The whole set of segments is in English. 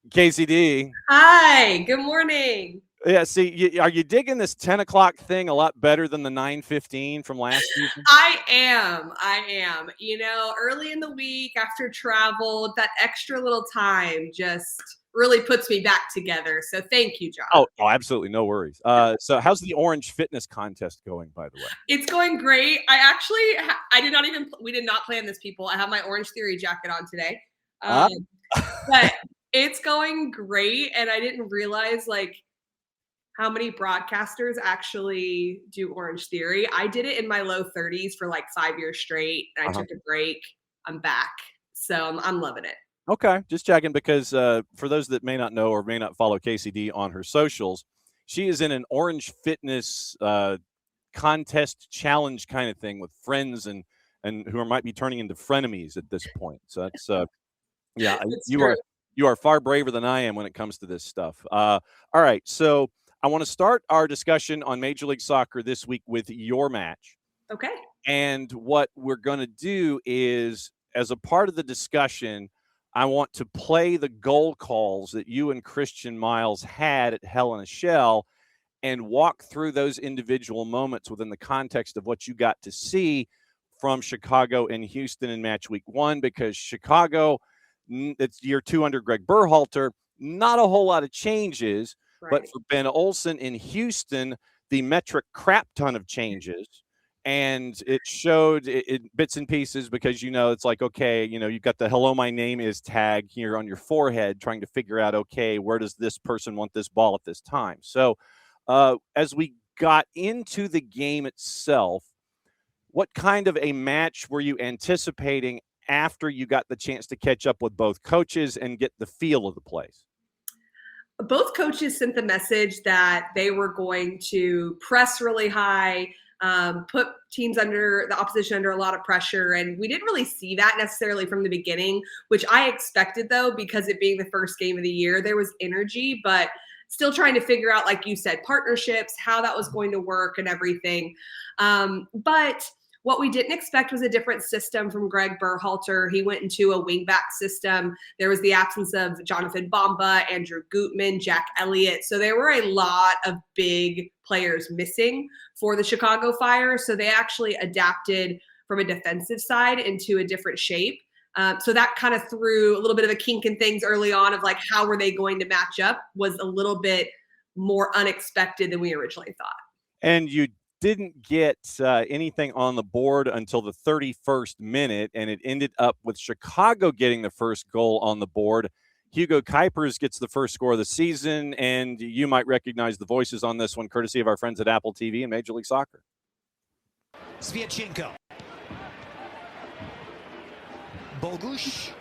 KCD. Hi, good morning. Yeah, see, are you digging this 10 o'clock thing a lot better than the 9:15 from last season? I am. Early in the week after travel, that extra little time just really puts me back together. So thank you, John. Oh, absolutely. No worries. So how's the Orange Fitness Contest going, by the way? It's going great. We did not plan this, people. I have my Orange Theory jacket on today. But it's going great. And I didn't realize, how many broadcasters actually do Orange Theory. I did it in my low 30s for 5 years straight. And I took a break. I'm back. So I'm loving it. Okay, just checking because for those that may not know or may not follow KCD on her socials, she is in an Orange Fitness contest challenge kind of thing with friends and who might be turning into frenemies at this point. So that's yeah, you are far braver than I am when it comes to this stuff. All right, so I want to start our discussion on Major League Soccer this week with your match. Okay. And what we're going to do is, as a part of the discussion, I want to play the goal calls that you and Christian Miles had at Hell in a Shell and walk through those individual moments within the context of what you got to see from Chicago and Houston in match week 1, because Chicago, it's year 2 under Greg Berhalter, not a whole lot of changes. Right. But for Ben Olsen in Houston, the metric crap ton of changes. And it showed it bits and pieces because, it's like, okay, you've got the hello, my name is tag here on your forehead trying to figure out, okay, where does this person want this ball at this time? So as we got into the game itself, what kind of a match were you anticipating after you got the chance to catch up with both coaches and get the feel of the place? Both coaches sent the message that they were going to press really high, put teams under the opposition under a lot of pressure. And we didn't really see that necessarily from the beginning, which I expected, though, because it being the first game of the year, there was energy, but still trying to figure out, like you said, partnerships, how that was going to work and everything. But what we didn't expect was a different system from Greg Berhalter. He went into a wingback system. There was the absence of Jonathan Bamba, Andrew Gutman, Jack Elliott. So there were a lot of big players missing for the Chicago Fire. So they actually adapted from a defensive side into a different shape. So that kind of threw a little bit of a kink in things early on of how were they going to match up was a little bit more unexpected than we originally thought. And you didn't get anything on the board until the 31st minute, and it ended up with Chicago getting the first goal on the board. Hugo Kuipers gets the first score of the season, and you might recognize the voices on this one, courtesy of our friends at Apple TV and Major League Soccer. Sviatchenko. Bogusz.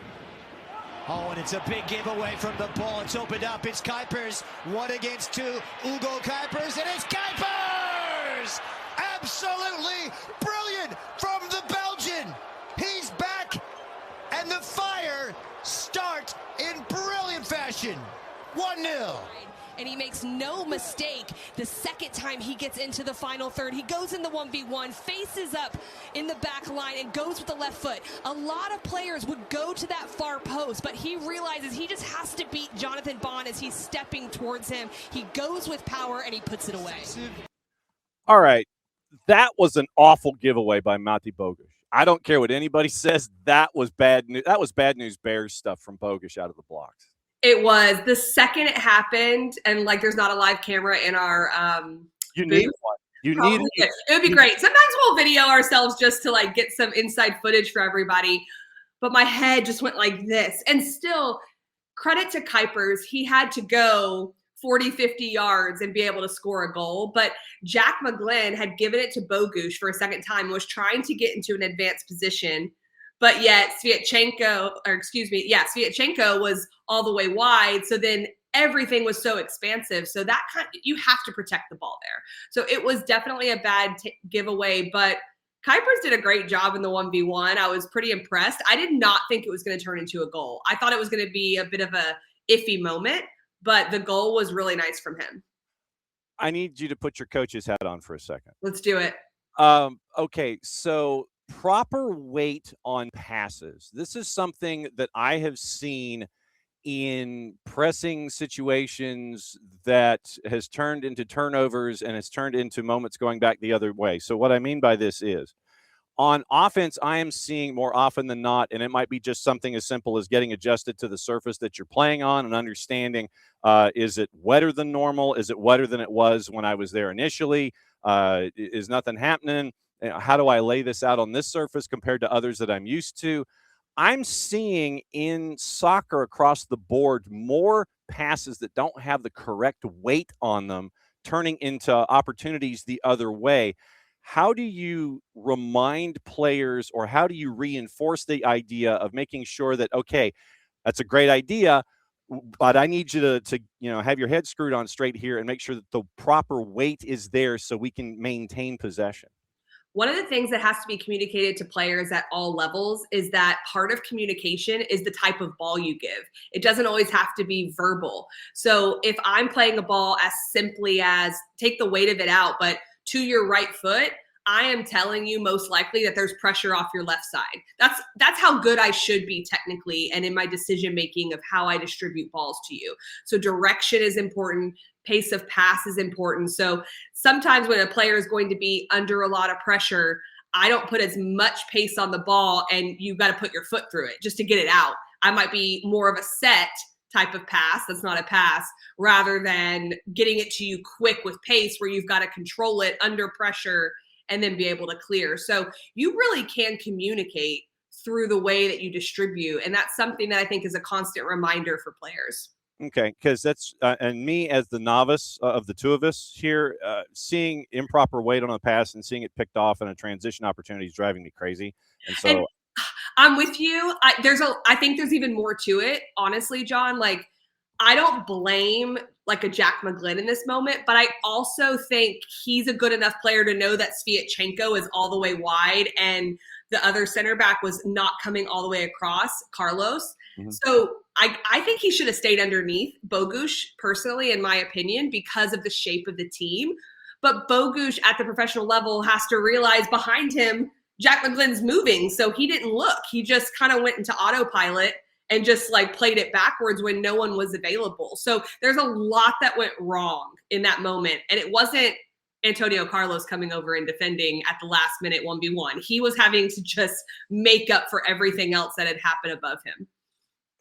Oh, and it's a big giveaway from the ball. It's opened up. It's Kuipers. 1 against 2. Ugo Kuipers, and it's Kuipers! Absolutely brilliant from the Belgian. He's back, and the Fire start in brilliant fashion. 1-0. And he makes no mistake the second time he gets into the final third. He goes in the 1v1, faces up in the back line, and goes with the left foot. A lot of players would go to that far post, but he realizes he just has to beat Jonathan Bond as he's stepping towards him. He goes with power, and he puts it away. All right. That was an awful giveaway by Mateusz Bogusz. I don't care what anybody says. That was bad news. That was bad news Bears stuff from Bogusz out of the blocks. It was. The second it happened, and there's not a live camera in our you need one. You need it. It would be great. Sometimes we'll video ourselves just to get some inside footage for everybody. But my head just went like this. And still, credit to Kuipers, he had to go 40, 50 yards and be able to score a goal. But Jack McGlynn had given it to Bogusz for a second time, was trying to get into an advanced position. But yet Sviatchenko was all the way wide. So then everything was so expansive. So that you have to protect the ball there. So it was definitely a bad giveaway, but Kuipers did a great job in the 1v1. I was pretty impressed. I did not think it was going to turn into a goal. I thought it was going to be a bit of a iffy moment, but the goal was really nice from him. I need you to put your coach's hat on for a second. Let's do it. Okay, so proper weight on passes. This is something that I have seen in pressing situations that has turned into turnovers and has turned into moments going back the other way. So what I mean by this is, on offense, I am seeing more often than not, and it might be just something as simple as getting adjusted to the surface that you're playing on and understanding, is it wetter than normal? Is it wetter than it was when I was there initially? Is nothing happening? How do I lay this out on this surface compared to others that I'm used to? I'm seeing in soccer across the board more passes that don't have the correct weight on them turning into opportunities the other way. How do you remind players, or how do you reinforce the idea of making sure that, okay, that's a great idea, but I need you to have your head screwed on straight here and make sure that the proper weight is there so we can maintain possession? One of the things that has to be communicated to players at all levels is that part of communication is the type of ball you give. It doesn't always have to be verbal. So if I'm playing a ball as simply as take the weight of it out, but to your right foot, I am telling you most likely that there's pressure off your left side. That's how good I should be technically and in my decision making of how I distribute balls to you. So direction is important. Pace of pass is important. So sometimes when a player is going to be under a lot of pressure, I don't put as much pace on the ball and you've got to put your foot through it just to get it out. I might be more of a set type of pass that's not a pass, rather than getting it to you quick with pace where you've got to control it under pressure and then be able to clear. So you really can communicate through the way that you distribute. And that's something that I think is a constant reminder for players. Okay, because that's and me as the novice of the two of us here, seeing improper weight on a pass and seeing it picked off in a transition opportunity is driving me crazy. And so I'm with you. I think there's even more to it, honestly, John. Like, I don't blame like a Jack McGlynn in this moment, but I also think he's a good enough player to know that Sviatchenko is all the way wide and the other center back was not coming all the way across, Carlos. Mm-hmm. So I think he should have stayed underneath Bogusz, personally, in my opinion, because of the shape of the team. But Bogusz at the professional level has to realize behind him, Jack McGlynn's moving. So he didn't look. He just kind of went into autopilot and just like played it backwards when no one was available. So there's a lot that went wrong in that moment. And it wasn't Antonio Carlos coming over and defending at the last minute 1v1. He was having to just make up for everything else that had happened above him.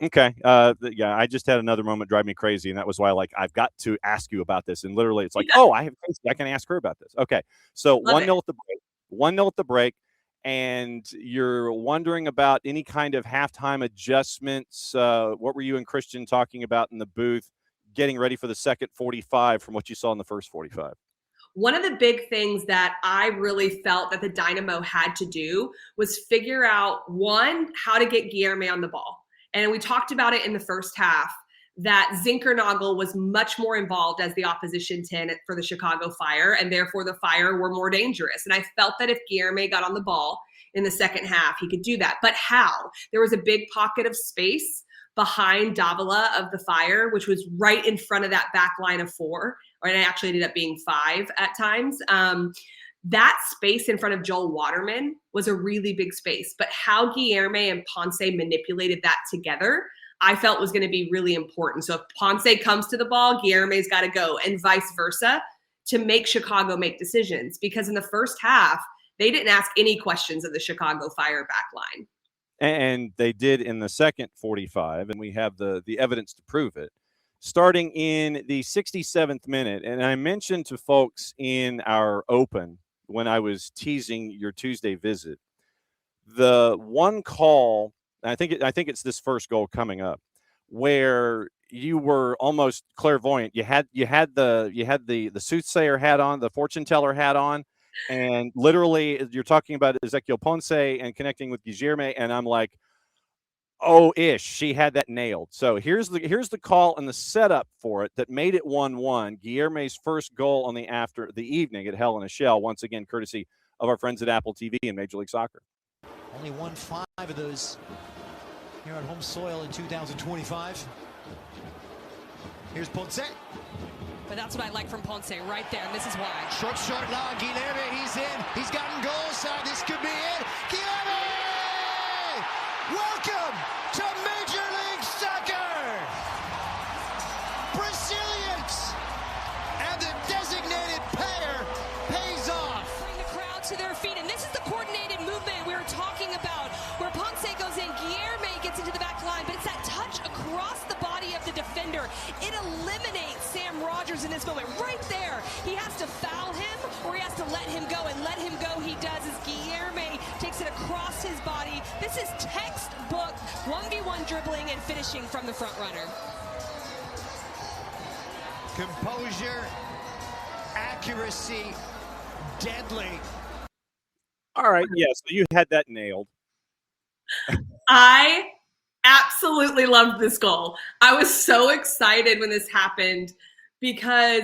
Okay. Yeah, I just had another moment drive me crazy, and that was why, like, I've got to ask you about this. And literally, it's like, oh, I have Kacey. I can ask her about this. Okay. So 1-0 at the break. 1-0 at the break, and you're wondering about any kind of halftime adjustments. What were you and Christian talking about in the booth, getting ready for the second 45 from what you saw in the first 45? One of the big things that I really felt that the Dynamo had to do was figure out, one, how to get Guilherme on the ball. And we talked about it in the first half, that Zinkernagel was much more involved as the opposition 10 for the Chicago Fire, and therefore the Fire were more dangerous. And I felt that if Guilherme got on the ball in the second half, he could do that. But how? There was a big pocket of space behind Davila of the Fire, which was right in front of that back line of 4, or it actually ended up being 5 at times. That space in front of Joel Waterman was a really big space, but how Guilherme and Ponce manipulated that together, I felt was going to be really important. So if Ponce comes to the ball, Guilherme's got to go, and vice versa, to make Chicago make decisions. Because in the first half, they didn't ask any questions of the Chicago Fire back line. And they did in the second 45, and we have the evidence to prove it. Starting in the 67th minute, and I mentioned to folks in our open when I was teasing your Tuesday visit, the one call, I think it's this first goal coming up, where you were almost clairvoyant. You had the soothsayer hat on, the fortune teller hat on, and literally you're talking about Ezequiel Ponce and connecting with Guilherme, and I'm like, she had that nailed. So here's the call and the setup for it that made it 1-1. Guilherme's first goal on the evening at Hell in a Shell, once again courtesy of our friends at Apple TV and Major League Soccer. Only won 5 of those here on home soil in 2025. Here's Ponce. But that's what I like from Ponce right there, and this is why. Short line, Guilherme, he's in. He's gotten goal side. This could be it. Guilherme! Welcome to Major League Soccer! movement we were talking about, where Ponce goes in, Guilherme gets into the back line, but it's that touch across the body of the defender. It eliminates Sam Rogers in this moment. Right there, he has to foul him, or he has to let him go, and let him go he does as Guilherme takes it across his body. This is textbook 1v1 dribbling and finishing from the front runner. Composure, accuracy, deadly. All right, yeah, so you had that nailed. I absolutely loved this goal. I was so excited when this happened because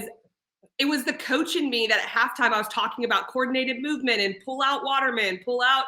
it was the coach in me that at halftime I was talking about coordinated movement and pull out Waterman, pull out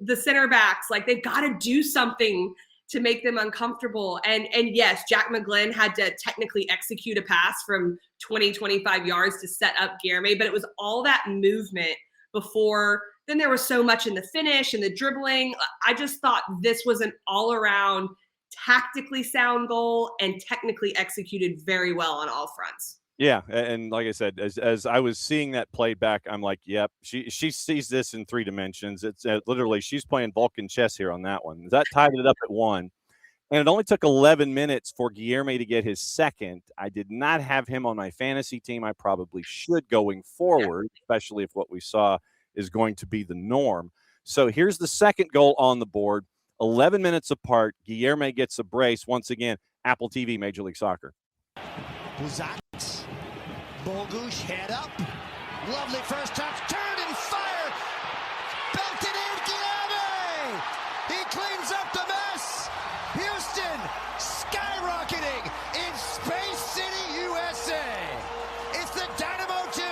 the center backs. Like, they've got to do something to make them uncomfortable. And yes, Jack McGlynn had to technically execute a pass from 20, 25 yards to set up Guilherme, but it was all that movement before. Then there was so much in the finish and the dribbling. I just thought this was an all-around tactically sound goal and technically executed very well on all fronts. Yeah, and like I said, as I was seeing that played back, I'm like, yep, she sees this in 3 dimensions. It's literally, she's playing Vulcan chess here on that one. That tied it up at 1. And it only took 11 minutes for Guilherme to get his second. I did not have him on my fantasy team. I probably should going forward, especially if what we saw is going to be the norm. So here's the second goal on the board. 11 minutes apart, Guilherme gets a brace. Once again, Apple TV, Major League Soccer. Bogusz, head up. Lovely first touch. Turn and fire. Belted in, Guilherme. He cleans up the mess. Houston skyrocketing in Space City, USA. It's the Dynamo 2.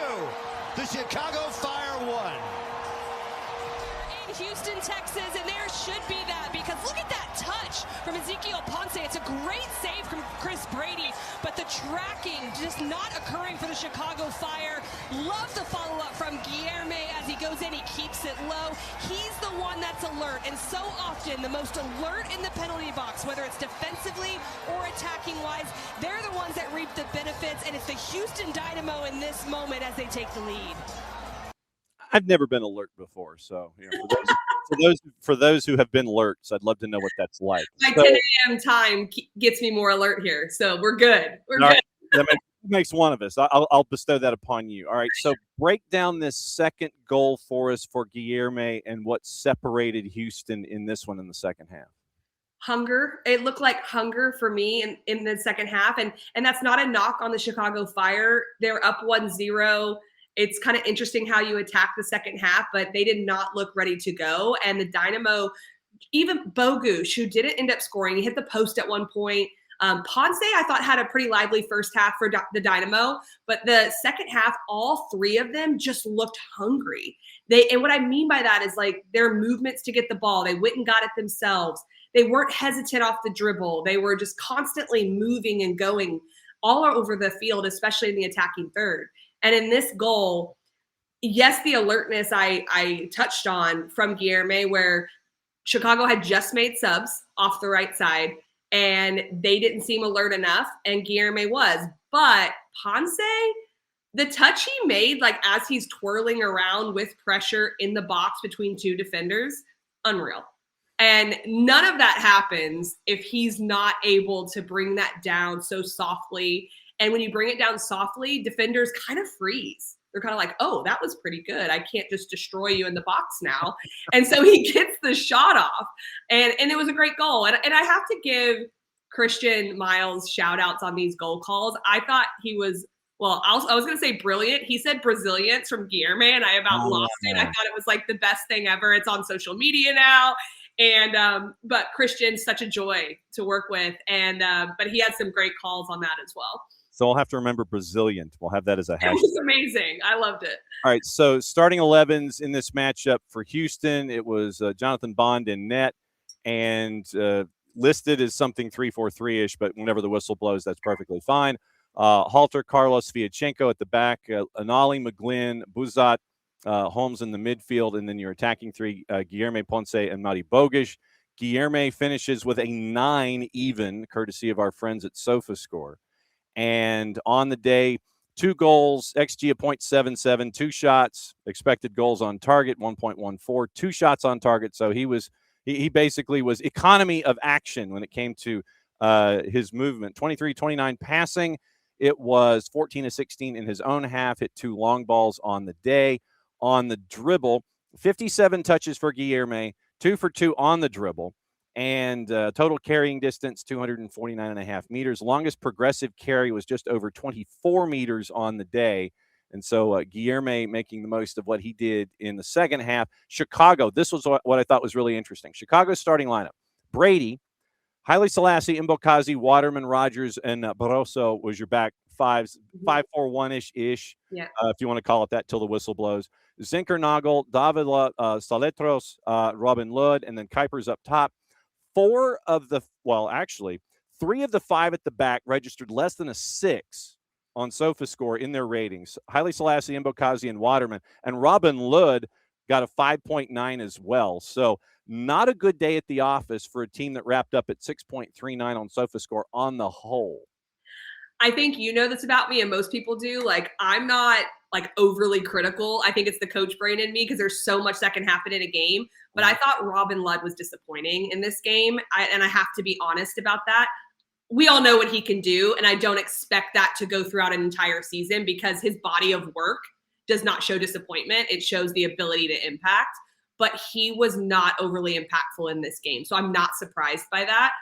The Chicago Fire 1. In Houston, Texas, and there should be that, because look at that touch from Ezequiel Ponce. It's a great save from Chris Brady, but the tracking just not occurring for the Chicago Fire. Love the follow-up from Guilherme as he goes in. He keeps it low. He's the one that's alert, and so often the most alert in the penalty box, whether it's defensively or attacking-wise, they're the ones that reap the benefits, and it's the Houston Dynamo in this moment as they take the lead. I've never been alert before, so for those who have been alerts, I'd love to know what that's like. My 10 a.m. time gets me more alert here, so we're good. We're good. That makes one of us. I'll bestow that upon you. All right, so break down this second goal for us for Guilherme and what separated Houston in this one in the second half. Hunger. It looked like hunger for me in the second half, and that's not a knock on the Chicago Fire. They're up 1-0. It's kind of interesting how you attack the second half, but they did not look ready to go. And the Dynamo, even Bogusz, who didn't end up scoring, he hit the post at one point. Ponce, I thought, had a pretty lively first half for the Dynamo, but the second half, all 3 of them just looked hungry. And what I mean by that is, like, their movements to get the ball, they went and got it themselves. They weren't hesitant off the dribble. They were just constantly moving and going all over the field, especially in the attacking third. And in this goal, yes, the alertness I touched on from Guilherme, where Chicago had just made subs off the right side, and they didn't seem alert enough, and Guilherme was. But Ponce, the touch he made, like, as he's twirling around with pressure in the box between 2 defenders, unreal. And none of that happens if he's not able to bring that down so softly. And when you bring it down softly, defenders kind of freeze. They're kind of like, oh, that was pretty good. I can't just destroy you in the box now. And so he gets the shot off. And it was a great goal. And I have to give Christian Miles shout outs on these goal calls. I thought he was, well, I was going to say brilliant. He said Brazilians from Guilherme, and I about lost it. I thought it was like the best thing ever. It's on social media now. And but Christian's such a joy to work with. And but he had some great calls on that as well. So I'll have to remember Brazilian. We'll have that as a hashtag. It was amazing. I loved it. All right, so starting 11s in this matchup for Houston, it was Jonathan Bond in net, and listed as something 3-4-3-ish, but whenever the whistle blows, that's perfectly fine. Halter, Carlos, Viachenko at the back, Anali, McGlynn, Buzat, Holmes in the midfield, and then your attacking 3, Guilherme, Ponce, and Mateusz Bogusz. Guilherme finishes with a 9 even, courtesy of our friends at SofaScore. And on the day, 2 goals, XG of 0.77, 2 shots, expected goals on target 1.14, 2 shots on target. So he basically was economy of action when it came to his movement. 23-29 passing. It was 14-16 in his own half, hit 2 long balls on the day. On the dribble, 57 touches for Guilherme, 2 for 2 on the dribble, and total carrying distance, 249.5 meters. Longest progressive carry was just over 24 meters on the day. And so Guilherme making the most of what he did in the second half. Chicago, this was what I thought was really interesting. Chicago's starting lineup: Brady, Haile Selassie, Mbokazi, Waterman, Rogers, and Barroso was your back fives, 5-4-1-ish, Yeah. if you want to call it that, till the whistle blows. Zinkernagel, Davila, Saletros, Robin Lod, and then Kuipers up top. 3 of the 5 at the back registered less than a 6 on SofaScore in their ratings. Haile Selassie, Mbokazi, and Waterman. And Robin Lod got a 5.9 as well. So not a good day at the office for a team that wrapped up at 6.39 on SofaScore on the whole. I think you know this about me, and most people do. Like, I'm not like overly critical. I think it's the coach brain in me because there's so much that can happen in a game. But I thought Robin Lod was disappointing in this game, and I have to be honest about that. We all know what he can do, and I don't expect that to go throughout an entire season because his body of work does not show disappointment. It shows the ability to impact. But he was not overly impactful in this game, so I'm not surprised by that.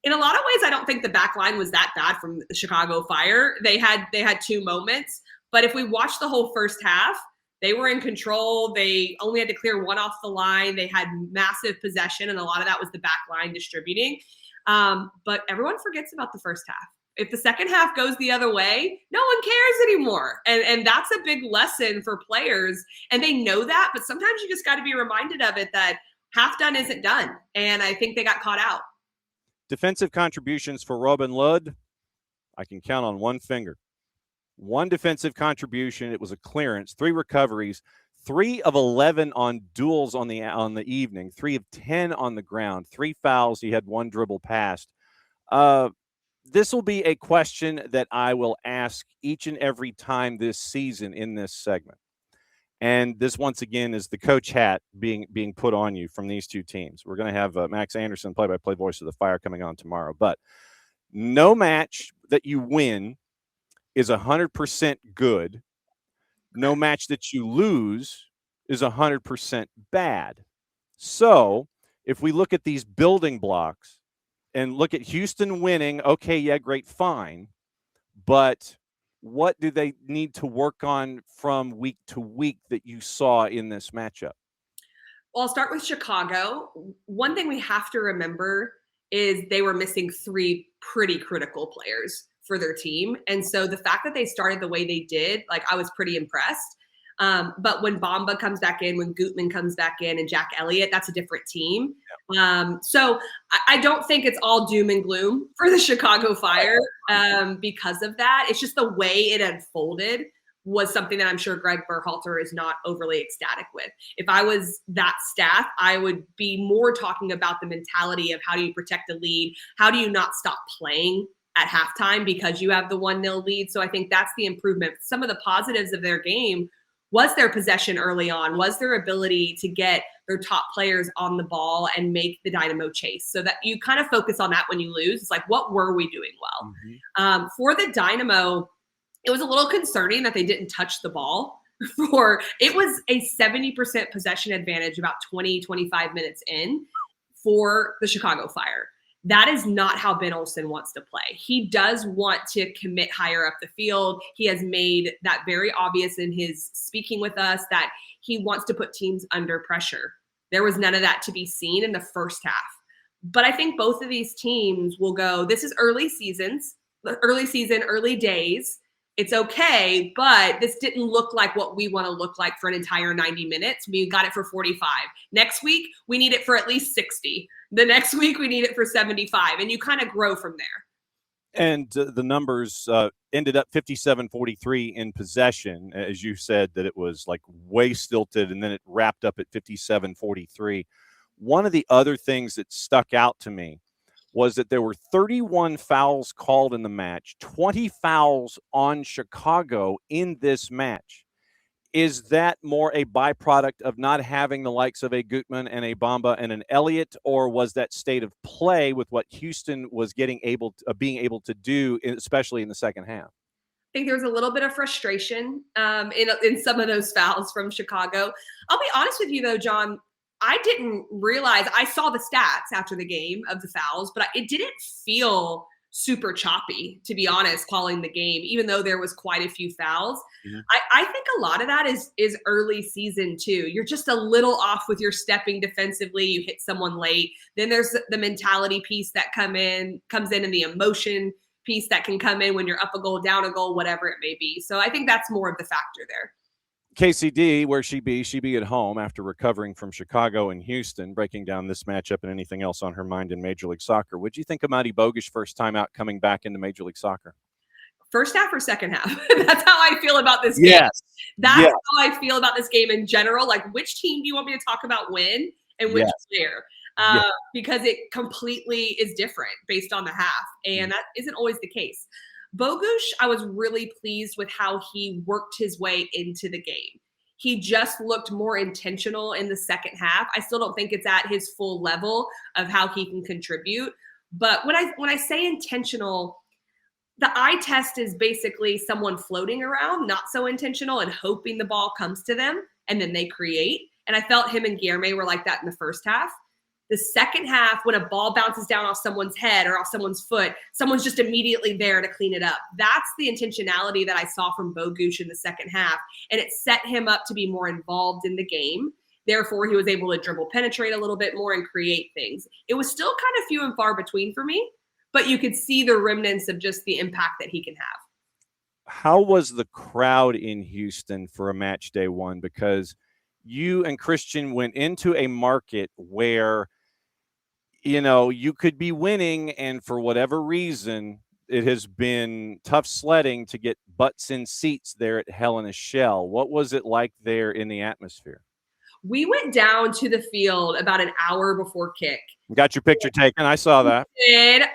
In a lot of ways, I don't think the back line was that bad from the Chicago Fire. They had 2 moments, but if we watch the whole first half, they were in control. They only had to clear 1 off the line. They had massive possession, and a lot of that was the back line distributing. But everyone forgets about the first half. If the second half goes the other way, no one cares anymore. And that's a big lesson for players. And they know that, but sometimes you just got to be reminded of it, that half done isn't done. And I think they got caught out. Defensive contributions for Robin Lod, I can count on one finger. 1 defensive contribution. It was a clearance. 3 recoveries. 3 of 11 on duels on the evening. 3 of 10 on the ground. 3 fouls. He had 1 dribble passed. This will be a question that I will ask each and every time this season in this segment. And this, once again, is the coach hat being put on you from these 2 teams. We're going to have Max Anderson, play-by-play voice of the Fire, coming on tomorrow. But no match that you win is 100% good. No match that you lose is 100% bad. So if we look at these building blocks and look at Houston winning, okay, yeah, great, fine. But what do they need to work on from week to week that you saw in this matchup? Well, I'll start with Chicago. One thing we have to remember is they were missing 3 pretty critical players for their team. And so the fact that they started the way they did, like, I was pretty impressed. But when Bamba comes back in, when Gutman comes back in, and Jack Elliott, that's a different team. So I don't think it's all doom and gloom for the Chicago Fire because of that. It's just the way it unfolded was something that I'm sure Greg Berhalter is not overly ecstatic with. If I was that staff, I would be more talking about the mentality of how do you protect a lead? How do you not stop playing at halftime because you have the 1-0 lead? So I think that's the improvement. Some of the positives of their game was their possession early on, was their ability to get their top players on the ball and make the Dynamo chase. So that you kind of focus on that when you lose. It's like, what were we doing well? Mm-hmm. For the Dynamo, it was a little concerning that they didn't touch the ball. It was a 70% possession advantage about 20, 25 minutes in for the Chicago Fire. That is not how Ben Olsen wants to play. He does want to commit higher up the field. He has made that very obvious in his speaking with us that he wants to put teams under pressure. There was none of that to be seen in the first half. But I think both of these teams will go, this is early season, early days. It's okay, but this didn't look like what we want to look like for an entire 90 minutes. We got it for 45. Next week, we need it for at least 60. The next week, we need it for 75. And you kind of grow from there. And the numbers ended up 57-43 in possession. As you said, that it was like way stilted, and then it wrapped up at 57-43. One of the other things that stuck out to me was that there were 31 fouls called in the match, 20 fouls on Chicago in this match. Is that more a byproduct of not having the likes of a Gutman and a Bamba and an Elliott, or was that state of play with what Houston was being able to do, especially in the second half? I think there was a little bit of frustration in some of those fouls from Chicago. I'll be honest with you, though, John. I didn't realize – I saw the stats after the game of the fouls, but it didn't feel super choppy, to be honest, calling the game, even though there was quite a few fouls. Mm-hmm. I think a lot of that is early season, too. You're just a little off with your stepping defensively. You hit someone late. Then there's the mentality piece that comes in and the emotion piece that can come in when you're up a goal, down a goal, whatever it may be. So I think that's more of the factor there. KCD, where she be at home after recovering from Chicago and Houston, breaking down this matchup and anything else on her mind in Major League Soccer. What'd you think of Mateusz Bogusz first time out coming back into Major League Soccer? First half or second half? That's how I feel about this game. Yes. That's how I feel about this game in general. Like, which team do you want me to talk about when and which player? Because it completely is different based on the half, and that isn't always the case. Bogusz, I was really pleased with how he worked his way into the game. He just looked more intentional in the second half. I still don't think it's at his full level of how he can contribute. But when I say intentional, the eye test is basically someone floating around, not so intentional, and hoping the ball comes to them, and then they create. And I felt him and Guilherme were like that in the first half. The second half, when a ball bounces down off someone's head or off someone's foot, someone's just immediately there to clean it up. That's the intentionality that I saw from Bogusz in the second half, and it set him up to be more involved in the game. Therefore, he was able to dribble penetrate a little bit more and create things. It was still kind of few and far between for me, but you could see the remnants of just the impact that he can have. How was the crowd in Houston for a match day one? Because you and Christian went into a market where – you could be winning, and for whatever reason, it has been tough sledding to get butts in seats there at Hell in a Shell. What was it like there in the atmosphere? We went down to the field about an hour before kick. Got your picture taken. I saw that.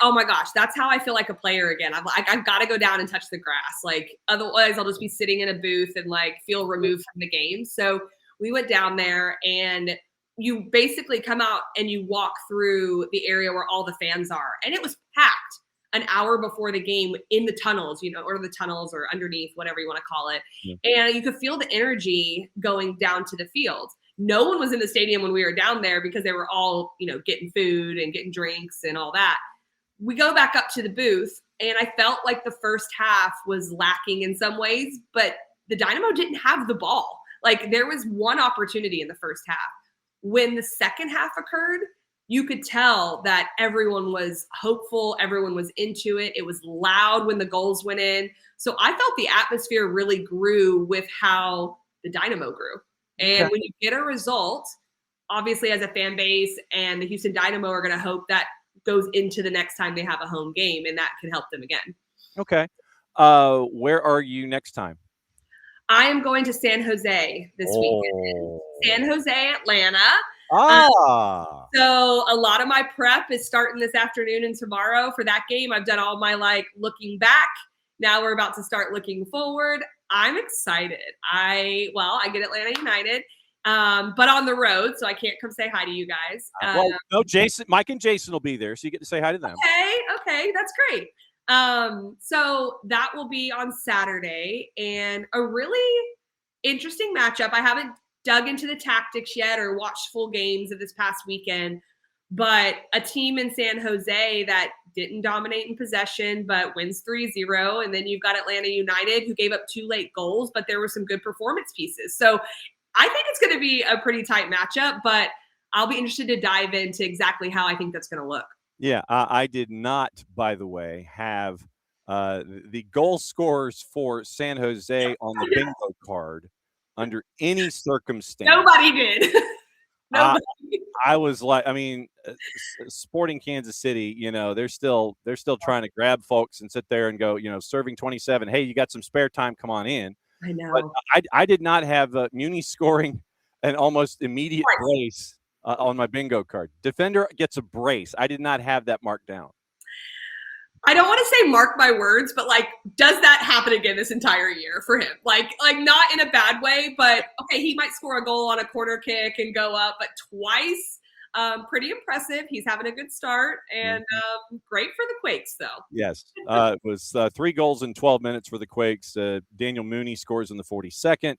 Oh my gosh, that's how I feel like a player again. I've got to go down and touch the grass. Like, otherwise I'll just be sitting in a booth and like feel removed from the game. So we went down there, and you basically come out and you walk through the area where all the fans are. And it was packed an hour before the game in the tunnels, or the tunnels or underneath, whatever you want to call it. Yeah. And you could feel the energy going down to the field. No one was in the stadium when we were down there because they were all, getting food and getting drinks and all that. We go back up to the booth, and I felt like the first half was lacking in some ways, but the Dynamo didn't have the ball. Like, there was one opportunity in the first half. When the second half occurred, you could tell that everyone was hopeful. Everyone was into it. It was loud when the goals went in. So I felt the atmosphere really grew with how the Dynamo grew. And when you get a result, obviously as a fan base and the Houston Dynamo are going to hope that goes into the next time they have a home game, and that can help them again. Okay. Where are you next time? I am going to San Jose this weekend. San Jose, Atlanta. So a lot of my prep is starting this afternoon and tomorrow for that game. I've done all my looking back. Now we're about to start looking forward. I'm excited. I get Atlanta United, but on the road, so I can't come say hi to you guys. No, Mike and Jason will be there, so you get to say hi to them. Okay, that's great. So that will be on Saturday, and a really interesting matchup. I haven't dug into the tactics yet or watched full games of this past weekend, but a team in San Jose that didn't dominate in possession, but wins 3-0. And then you've got Atlanta United, who gave up 2 late goals, but there were some good performance pieces. So I think it's going to be a pretty tight matchup, but I'll be interested to dive into exactly how I think that's going to look. Yeah, I did not, by the way, have the goal scorers for San Jose on the bingo card under any circumstance. Nobody did. Nobody. I was like, Sporting Kansas City, they're still trying to grab folks and sit there and go, serving 27. Hey, you got some spare time? Come on in. I know. But I did not have Muni scoring an almost immediate brace on my bingo card. Defender gets a brace. I did not have that marked down. I don't want to say mark my words, but like, does that happen again this entire year for him? Like not in a bad way, but okay, he might score a goal on a corner kick and go up, but twice, pretty impressive. He's having a good start, and great for the Quakes, though. Yes, it was 3 goals in 12 minutes for the Quakes. Daniel Mooney scores in the 42nd.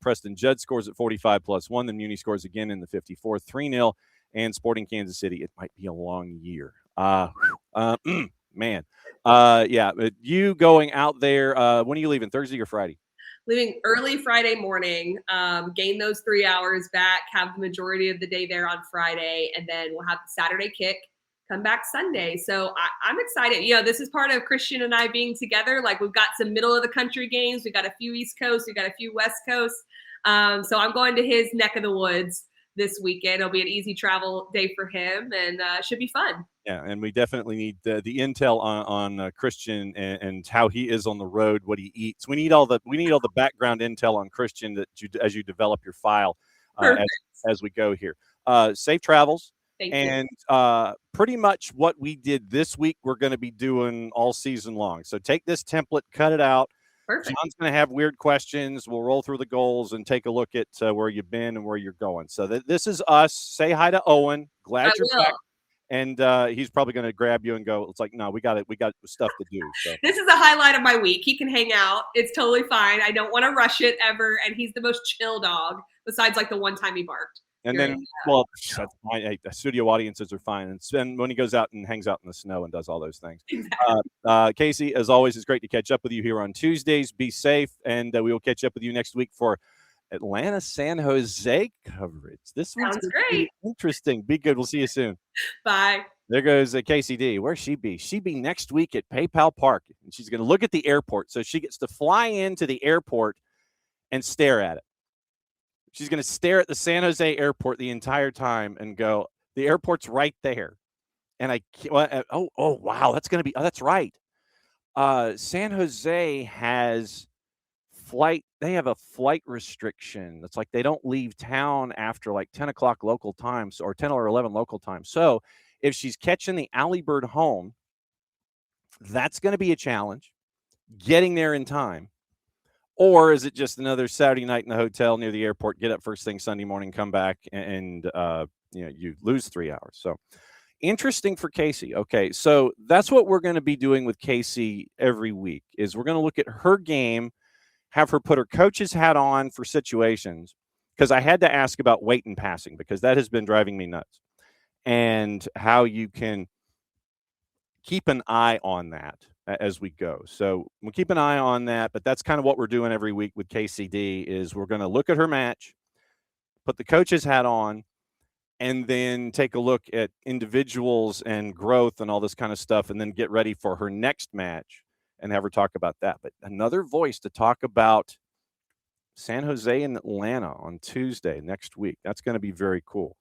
Preston Judd scores at 45 plus 1. Then Mooney scores again in the 54th, 3-0. And Sporting Kansas City, it might be a long year. Man. Yeah, you going out there, when are you leaving, Thursday or Friday? Leaving early Friday morning, gain those 3 hours back, have the majority of the day there on Friday, and then we'll have the Saturday kick, come back Sunday. So I'm excited. You know, this is part of Christian and I being together. Like, we've got some middle of the country games. We've got a few East Coast. We've got a few West Coast. So I'm going to his neck of the woods this weekend. It'll be an easy travel day for him, and should be fun. Yeah, and we definitely need the intel on Christian and how he is on the road, what he eats. We need all the background intel on Christian as you develop your file as we go here. Safe travels. Thank you. And pretty much what we did this week, we're going to be doing all season long. So take this template, cut it out. Perfect. John's going to have weird questions. We'll roll through the goals and take a look at where you've been and where you're going. So this is us. Say hi to Owen. Glad you're back. And he's probably going to grab you and go, it's like, no, we got stuff to do. So this is a highlight of my week. He can hang out. It's totally fine. I don't want to rush it ever. And he's the most chill dog, besides like the one time he barked. And then, that's fine. Hey, the studio audiences are fine. And when he goes out and hangs out in the snow and does all those things. Exactly. Kacey, as always, it's great to catch up with you here on Tuesdays. Be safe. And we will catch up with you next week for Atlanta San Jose coverage. This sounds great. Interesting. Be good. We'll see you soon. Bye. There goes Kacey D. Where's she be? She be next week at PayPal Park, and she's going to look at the airport. So she gets to fly into the airport and stare at it. She's going to stare at the San Jose airport the entire time and go, the airport's right there. And wow, that's going to be, that's right. San Jose has they have a flight restriction. It's like they don't leave town after like 10 o'clock local time, or 10 or 11 local time. So if she's catching the Alley Bird home, that's going to be a challenge, getting there in time. Or is it just another Saturday night in the hotel near the airport, get up first thing Sunday morning, come back, and you lose 3 hours. So interesting for Kacey. Okay, so that's what we're going to be doing with Kacey every week, is we're going to look at her game, have her put her coach's hat on for situations, because I had to ask about weight and passing, because that has been driving me nuts, and how you can keep an eye on that as we go. So we'll keep an eye on that, but that's kind of what we're doing every week with KCD, is we're going to look at her match, put the coach's hat on, and then take a look at individuals and growth and all this kind of stuff, and then get ready for her next match and have her talk about that. But another voice to talk about San Jose and Atlanta on Tuesday next week. That's going to be very cool.